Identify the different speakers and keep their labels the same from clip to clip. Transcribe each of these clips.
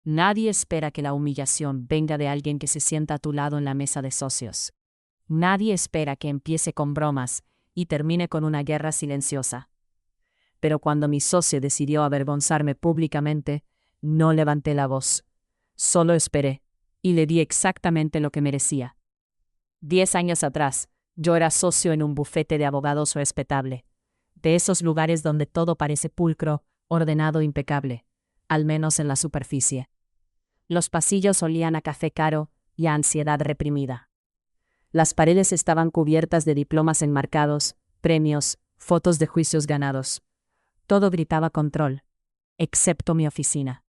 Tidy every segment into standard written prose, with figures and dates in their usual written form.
Speaker 1: Nadie espera que la humillación venga de alguien que se sienta a tu lado en la mesa de socios. Nadie espera que empiece con bromas y termine con una guerra silenciosa. Pero cuando mi socio decidió avergonzarme públicamente, no levanté la voz. Solo esperé, y le di exactamente lo que merecía. 10 años atrás, yo era socio en un bufete de abogados respetable. De esos lugares donde todo parece pulcro, ordenado, impecable, al menos en la superficie. Los pasillos olían a café caro y a ansiedad reprimida. Las paredes estaban cubiertas de diplomas enmarcados, premios, fotos de juicios ganados. Todo gritaba control, excepto mi oficina.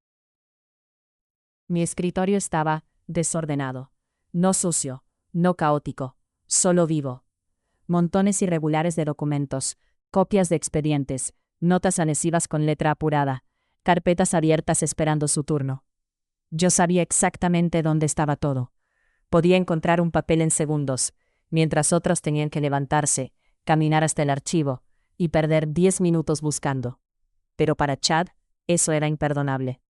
Speaker 1: Mi escritorio estaba desordenado, no sucio, no caótico, solo vivo. Montones irregulares de documentos, copias de expedientes, notas adhesivas con letra apurada, carpetas abiertas esperando su turno. Yo sabía exactamente dónde estaba todo. Podía encontrar un papel en segundos, mientras otros tenían que levantarse, caminar hasta el archivo y perder 10 minutos buscando. Pero para Chad, eso era imperdonable.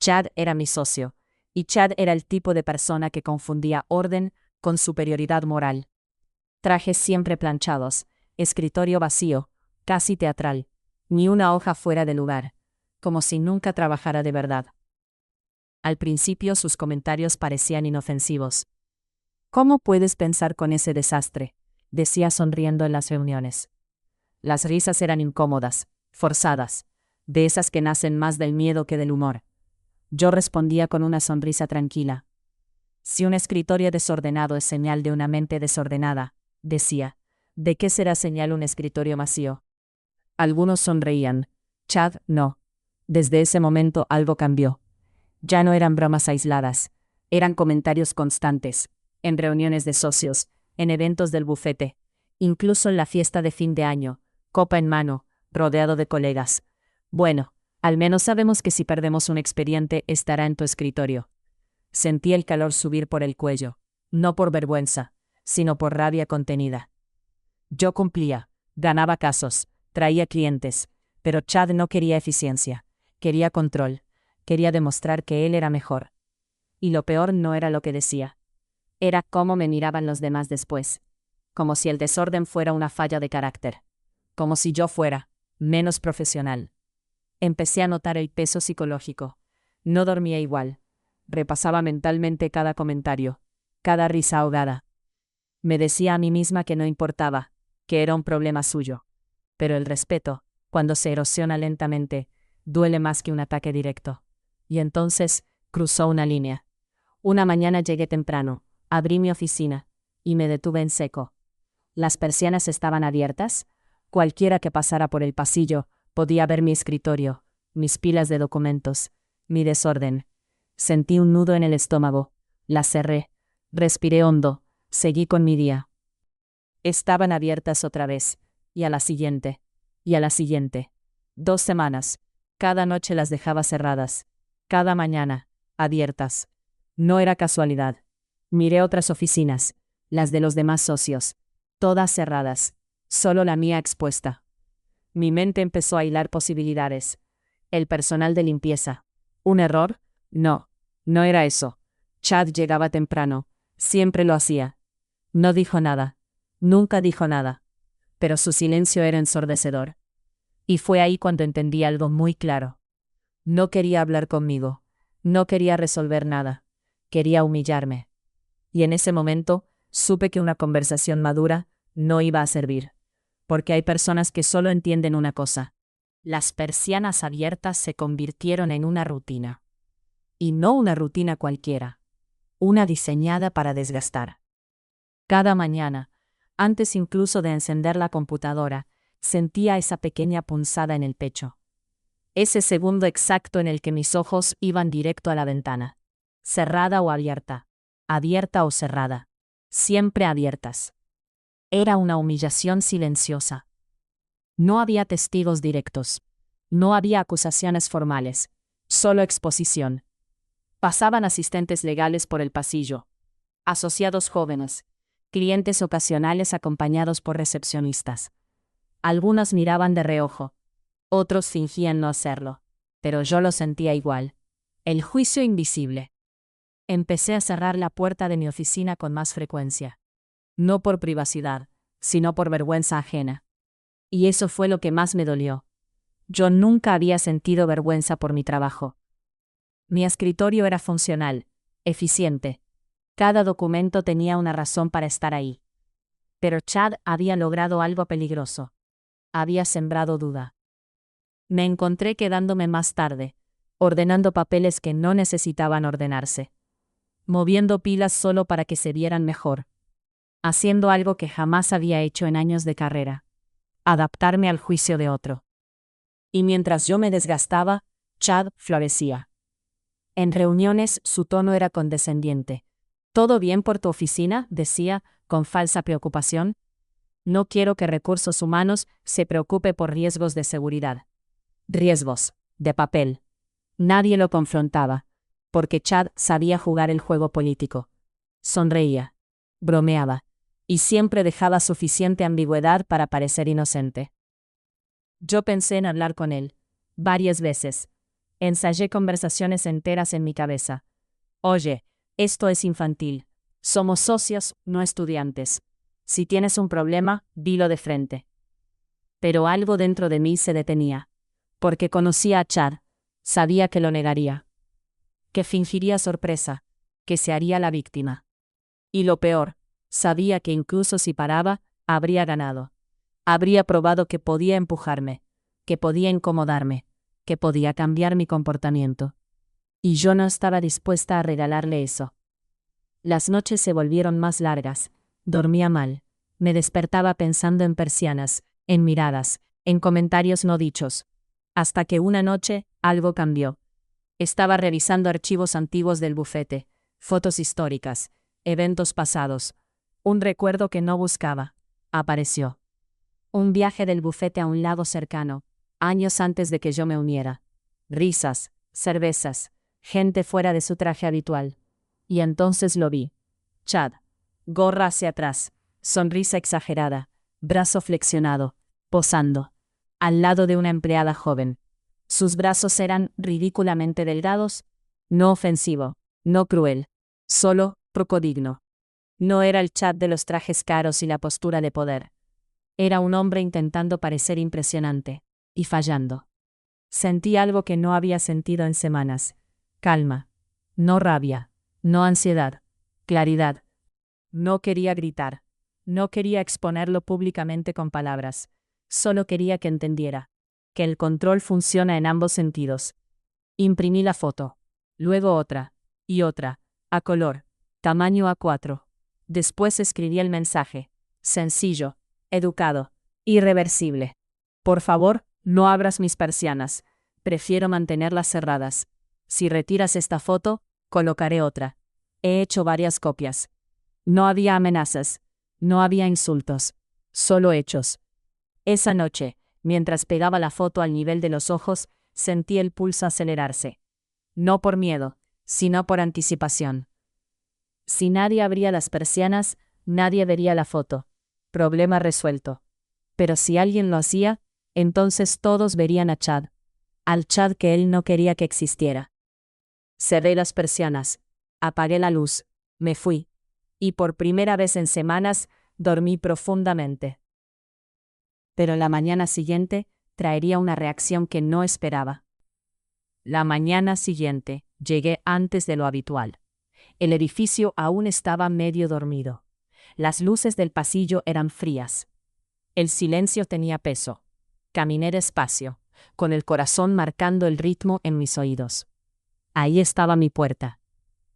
Speaker 1: Chad era mi socio, y Chad era el tipo de persona que confundía orden con superioridad moral. Trajes siempre planchados, escritorio vacío, casi teatral, ni una hoja fuera de lugar, como si nunca trabajara de verdad. Al principio sus comentarios parecían inofensivos. «¿Cómo puedes pensar con ese desastre?», decía sonriendo en las reuniones. Las risas eran incómodas, forzadas, de esas que nacen más del miedo que del humor. Yo respondía con una sonrisa tranquila. «Si un escritorio desordenado es señal de una mente desordenada», decía, «¿de qué será señal un escritorio vacío?». Algunos sonreían. Chad no. Desde ese momento algo cambió. Ya no eran bromas aisladas. Eran comentarios constantes. En reuniones de socios, en eventos del bufete, incluso en la fiesta de fin de año, copa en mano, rodeado de colegas. «Bueno, al menos sabemos que si perdemos un expediente estará en tu escritorio». Sentí el calor subir por el cuello, no por vergüenza, sino por rabia contenida. Yo cumplía, ganaba casos, traía clientes, pero Chad no quería eficiencia, quería control, quería demostrar que él era mejor. Y lo peor no era lo que decía. Era cómo me miraban los demás después. Como si el desorden fuera una falla de carácter. Como si yo fuera menos profesional. Empecé a notar el peso psicológico. No dormía igual. Repasaba mentalmente cada comentario, cada risa ahogada. Me decía a mí misma que no importaba, que era un problema suyo. Pero el respeto, cuando se erosiona lentamente, duele más que un ataque directo. Y entonces cruzó una línea. Una mañana llegué temprano, abrí mi oficina, y me detuve en seco. Las persianas estaban abiertas. Cualquiera que pasara por el pasillo podía ver mi escritorio, mis pilas de documentos, mi desorden. Sentí un nudo en el estómago. La cerré. Respiré hondo. Seguí con mi día. Estaban abiertas otra vez. Y a la siguiente. Y a la siguiente. 2 semanas. Cada noche las dejaba cerradas. Cada mañana. Abiertas. No era casualidad. Miré otras oficinas. Las de los demás socios. Todas cerradas. Solo la mía expuesta. Mi mente empezó a hilar posibilidades. El personal de limpieza. ¿Un error? No. No era eso. Chad llegaba temprano. Siempre lo hacía. No dijo nada. Nunca dijo nada. Pero su silencio era ensordecedor. Y fue ahí cuando entendí algo muy claro. No quería hablar conmigo. No quería resolver nada. Quería humillarme. Y en ese momento, supe que una conversación madura no iba a servir. Porque hay personas que solo entienden una cosa. Las persianas abiertas se convirtieron en una rutina. Y no una rutina cualquiera. Una diseñada para desgastar. Cada mañana, antes incluso de encender la computadora, sentía esa pequeña punzada en el pecho. Ese segundo exacto en el que mis ojos iban directo a la ventana. Cerrada o abierta. Abierta o cerrada. Siempre abiertas. Era una humillación silenciosa. No había testigos directos. No había acusaciones formales. Solo exposición. Pasaban asistentes legales por el pasillo. Asociados jóvenes. Clientes ocasionales acompañados por recepcionistas. Algunos miraban de reojo. Otros fingían no hacerlo. Pero yo lo sentía igual. El juicio invisible. Empecé a cerrar la puerta de mi oficina con más frecuencia. No por privacidad, sino por vergüenza ajena. Y eso fue lo que más me dolió. Yo nunca había sentido vergüenza por mi trabajo. Mi escritorio era funcional, eficiente. Cada documento tenía una razón para estar ahí. Pero Chad había logrado algo peligroso. Había sembrado duda. Me encontré quedándome más tarde, ordenando papeles que no necesitaban ordenarse. Moviendo pilas solo para que se vieran mejor. Haciendo algo que jamás había hecho en años de carrera. Adaptarme al juicio de otro. Y mientras yo me desgastaba, Chad florecía. En reuniones su tono era condescendiente. ¿Todo bien por tu oficina?, decía, con falsa preocupación. No quiero que recursos humanos se preocupe por riesgos de seguridad. Riesgos, de papel. Nadie lo confrontaba, porque Chad sabía jugar el juego político. Sonreía, bromeaba, y siempre dejaba suficiente ambigüedad para parecer inocente. Yo pensé en hablar con él, varias veces. Ensayé conversaciones enteras en mi cabeza. Oye, esto es infantil. Somos socios, no estudiantes. Si tienes un problema, dilo de frente. Pero algo dentro de mí se detenía. Porque conocía a Chad, sabía que lo negaría. Que fingiría sorpresa, que se haría la víctima. Y lo peor, sabía que incluso si paraba, habría ganado. Habría probado que podía empujarme, que podía incomodarme, que podía cambiar mi comportamiento. Y yo no estaba dispuesta a regalarle eso. Las noches se volvieron más largas, dormía mal, me despertaba pensando en persianas, en miradas, en comentarios no dichos. Hasta que una noche, algo cambió. Estaba revisando archivos antiguos del bufete, fotos históricas, eventos pasados. Un recuerdo que no buscaba. Apareció. Un viaje del bufete a un lago cercano, años antes de que yo me uniera. Risas, cervezas, gente fuera de su traje habitual. Y entonces lo vi. Chad. Gorra hacia atrás, sonrisa exagerada, brazo flexionado, posando. Al lado de una empleada joven. Sus brazos eran ridículamente delgados, no ofensivo, no cruel, solo poco digno. No era el Chad de los trajes caros y la postura de poder. Era un hombre intentando parecer impresionante, y fallando. Sentí algo que no había sentido en semanas. Calma. No rabia. No ansiedad. Claridad. No quería gritar. No quería exponerlo públicamente con palabras. Solo quería que entendiera. Que el control funciona en ambos sentidos. Imprimí la foto. Luego otra. Y otra. A color. Tamaño A4. Después escribí el mensaje. Sencillo. Educado. Irreversible. Por favor, no abras mis persianas. Prefiero mantenerlas cerradas. Si retiras esta foto, colocaré otra. He hecho varias copias. No había amenazas. No había insultos. Solo hechos. Esa noche, mientras pegaba la foto al nivel de los ojos, sentí el pulso acelerarse. No por miedo, sino por anticipación. Si nadie abría las persianas, nadie vería la foto. Problema resuelto. Pero si alguien lo hacía, entonces todos verían a Chad. Al Chad que él no quería que existiera. Cerré las persianas. Apagué la luz. Me fui. Y por primera vez en semanas, dormí profundamente. Pero la mañana siguiente traería una reacción que no esperaba. La mañana siguiente llegué antes de lo habitual. El edificio aún estaba medio dormido. Las luces del pasillo eran frías. El silencio tenía peso. Caminé despacio, con el corazón marcando el ritmo en mis oídos. Ahí estaba mi puerta.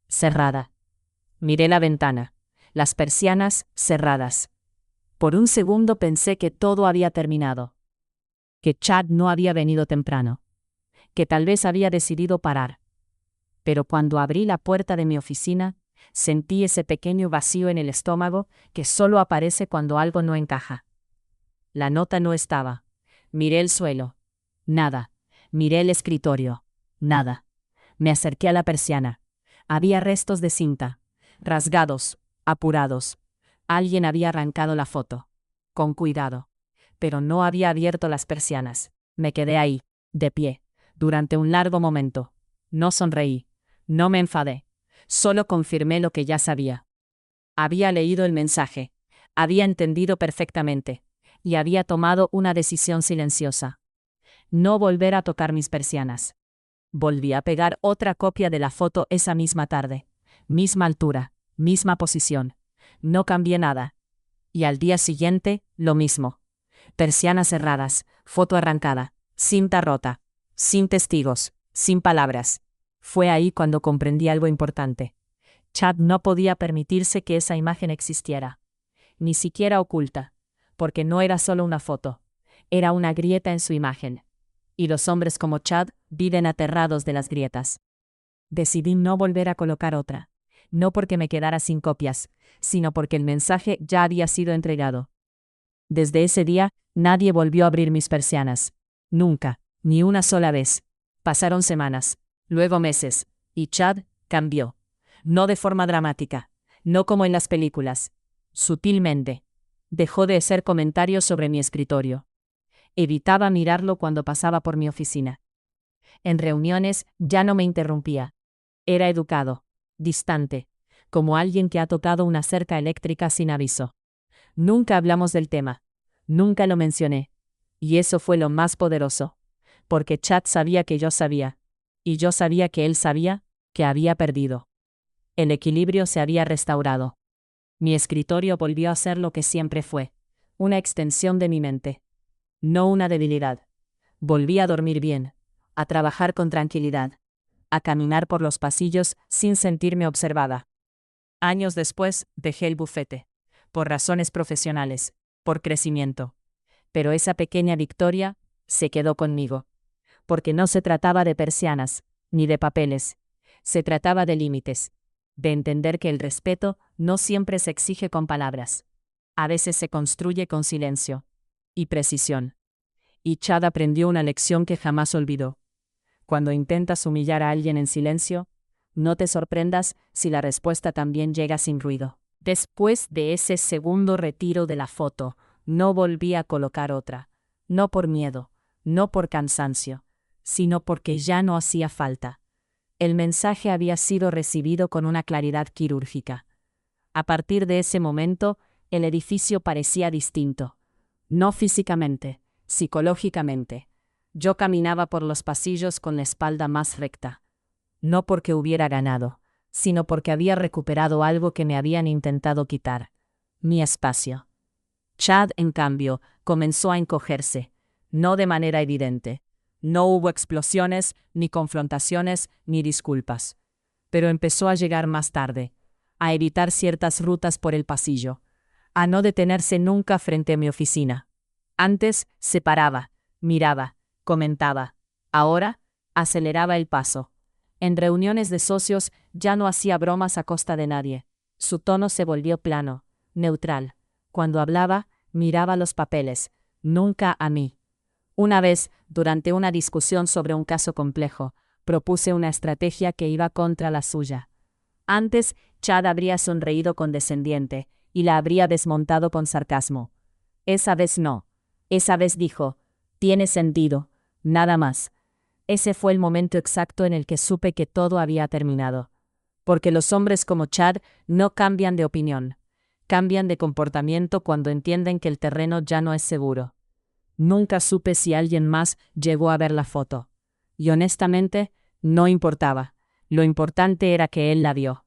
Speaker 1: Cerrada. Miré la ventana. Las persianas cerradas. Por un segundo pensé que todo había terminado. Que Chad no había venido temprano. Que tal vez había decidido parar. Pero cuando abrí la puerta de mi oficina, sentí ese pequeño vacío en el estómago que solo aparece cuando algo no encaja. La nota no estaba. Miré el suelo. Nada. Miré el escritorio. Nada. Me acerqué a la persiana. Había restos de cinta. Rasgados. Apurados. Alguien había arrancado la foto. Con cuidado. Pero no había abierto las persianas. Me quedé ahí, de pie, durante un largo momento. No sonreí. No me enfadé. Solo confirmé lo que ya sabía. Había leído el mensaje. Había entendido perfectamente. Y había tomado una decisión silenciosa. No volver a tocar mis persianas. Volví a pegar otra copia de la foto esa misma tarde. Misma altura, misma posición. No cambié nada. Y al día siguiente, lo mismo. Persianas cerradas, foto arrancada, cinta rota, sin testigos, sin palabras. Fue ahí cuando comprendí algo importante. Chad no podía permitirse que esa imagen existiera. Ni siquiera oculta, porque no era solo una foto. Era una grieta en su imagen. Y los hombres como Chad viven aterrados de las grietas. Decidí no volver a colocar otra. No porque me quedara sin copias, sino porque el mensaje ya había sido entregado. Desde ese día, nadie volvió a abrir mis persianas. Nunca, ni una sola vez. Pasaron semanas, luego meses, y Chad cambió. No de forma dramática, no como en las películas. Sutilmente. Dejó de hacer comentarios sobre mi escritorio. Evitaba mirarlo cuando pasaba por mi oficina. En reuniones ya no me interrumpía. Era educado, distante, como alguien que ha tocado una cerca eléctrica sin aviso. Nunca hablamos del tema. Nunca lo mencioné. Y eso fue lo más poderoso. Porque Chad sabía que yo sabía. Y yo sabía que él sabía que había perdido. El equilibrio se había restaurado. Mi escritorio volvió a ser lo que siempre fue. Una extensión de mi mente. No una debilidad. Volví a dormir bien. A trabajar con tranquilidad. A caminar por los pasillos sin sentirme observada. Años después, dejé el bufete. Por razones profesionales. Por crecimiento. Pero esa pequeña victoria se quedó conmigo. Porque no se trataba de persianas, ni de papeles. Se trataba de límites. De entender que el respeto no siempre se exige con palabras. A veces se construye con silencio. Y precisión. Y Chad aprendió una lección que jamás olvidó. Cuando intentas humillar a alguien en silencio, no te sorprendas si la respuesta también llega sin ruido. Después de ese segundo retiro de la foto, no volví a colocar otra. No por miedo, no por cansancio, sino porque ya no hacía falta. El mensaje había sido recibido con una claridad quirúrgica. A partir de ese momento, el edificio parecía distinto. No físicamente, psicológicamente. Yo caminaba por los pasillos con la espalda más recta. No porque hubiera ganado, sino porque había recuperado algo que me habían intentado quitar. Mi espacio. Chad, en cambio, comenzó a encogerse. No de manera evidente. No hubo explosiones, ni confrontaciones, ni disculpas. Pero empezó a llegar más tarde. A evitar ciertas rutas por el pasillo. A no detenerse nunca frente a mi oficina. Antes se paraba, miraba, comentaba. Ahora aceleraba el paso. En reuniones de socios ya no hacía bromas a costa de nadie. Su tono se volvió plano, neutral. Cuando hablaba, miraba los papeles, nunca a mí. Una vez, durante una discusión sobre un caso complejo, propuse una estrategia que iba contra la suya. Antes, Chad habría sonreído condescendiente y la habría desmontado con sarcasmo. Esa vez no. Esa vez dijo, tiene sentido, nada más. Ese fue el momento exacto en el que supe que todo había terminado. Porque los hombres como Chad no cambian de opinión. Cambian de comportamiento cuando entienden que el terreno ya no es seguro. Nunca supe si alguien más llegó a ver la foto. Y honestamente, no importaba. Lo importante era que él la vio.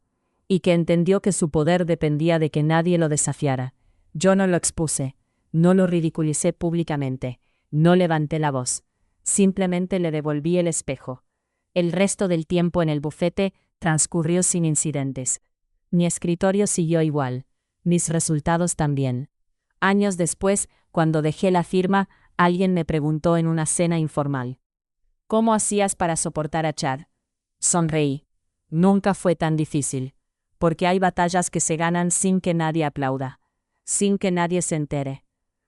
Speaker 1: Y que entendió que su poder dependía de que nadie lo desafiara. Yo no lo expuse. No lo ridiculicé públicamente. No levanté la voz. Simplemente le devolví el espejo. El resto del tiempo en el bufete transcurrió sin incidentes. Mi escritorio siguió igual. Mis resultados también. Años después, cuando dejé la firma, alguien me preguntó en una cena informal. ¿Cómo hacías para soportar a Chad? Sonreí. Nunca fue tan difícil. Porque hay batallas que se ganan sin que nadie aplauda. Sin que nadie se entere.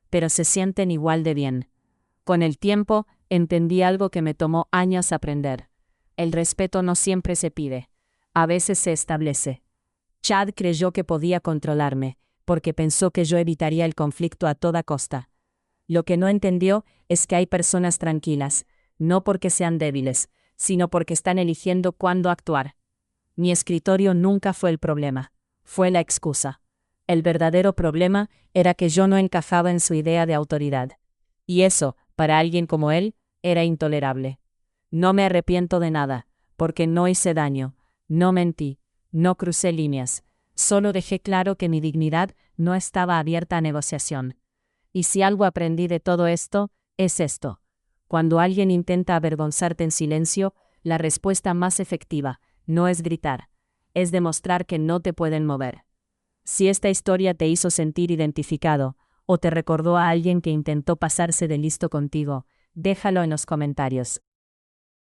Speaker 1: Pero se sienten igual de bien. Con el tiempo, entendí algo que me tomó años aprender. El respeto no siempre se pide. A veces se establece. Chad creyó que podía controlarme, porque pensó que yo evitaría el conflicto a toda costa. Lo que no entendió es que hay personas tranquilas, no porque sean débiles, sino porque están eligiendo cuándo actuar. Mi escritorio nunca fue el problema, fue la excusa. El verdadero problema era que yo no encajaba en su idea de autoridad. Y eso, para alguien como él, era intolerable. No me arrepiento de nada, porque no hice daño, no mentí, no crucé líneas, solo dejé claro que mi dignidad no estaba abierta a negociación. Y si algo aprendí de todo esto, es esto. Cuando alguien intenta avergonzarte en silencio, la respuesta más efectiva no es gritar, es demostrar que no te pueden mover. Si esta historia te hizo sentir identificado, o te recordó a alguien que intentó pasarse de listo contigo, déjalo en los comentarios.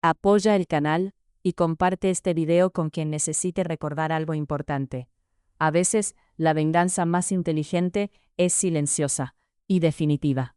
Speaker 1: Apoya el canal y comparte este video con quien necesite recordar algo importante. A veces, la venganza más inteligente es silenciosa y definitiva.